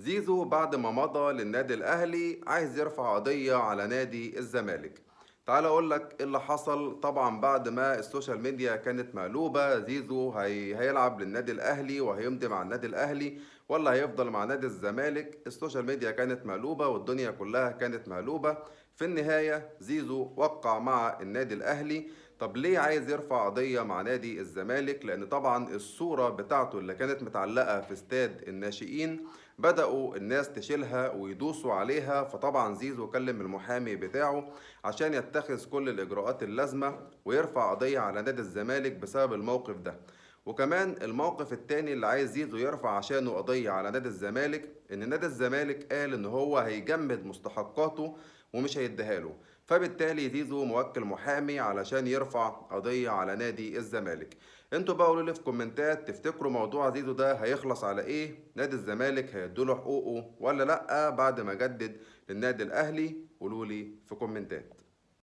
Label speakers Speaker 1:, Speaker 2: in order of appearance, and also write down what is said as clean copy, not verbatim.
Speaker 1: زيزو بعد ما مضى للنادي الأهلي عايز يرفع قضية على نادي الزمالك. تعال أقول لك إيه اللي حصل. طبعا بعد ما السوشيال ميديا كانت مقلوبة، زيزو هيلعب للنادي الأهلي وهيمضي مع النادي الأهلي ولا هيفضل مع نادي الزمالك. السوشيال ميديا كانت مقلوبة والدنيا كلها كانت مقلوبة. في النهاية زيزو وقع مع النادي الأهلي. طب ليه عايز يرفع قضية مع نادي الزمالك؟ لأن طبعا الصورة بتاعته اللي كانت متعلقة في استاد الناشئين بدأوا الناس تشيلها ويدوسوا عليها، فطبعا زيزو كلم المحامي بتاعه عشان يتخذ كل الإجراءات اللازمة ويرفع قضية على نادي الزمالك بسبب الموقف ده. وكمان الموقف التاني اللي عايز زيزو يرفع عشانه قضية على نادي الزمالك، إن نادي الزمالك قال إن هو هيجمد مستحقاته ومش هيديها له. فبالتالي زيزو موكل محامي علشان يرفع قضية على نادي الزمالك. انتوا بقى قولوا لي في كومنتات، تفتكروا موضوع زيزو ده هيخلص على ايه؟ نادي الزمالك هيدوله حقوقه ولا لأ بعد ما جدد للنادي الأهلي؟ قولوا لي في كومنتات.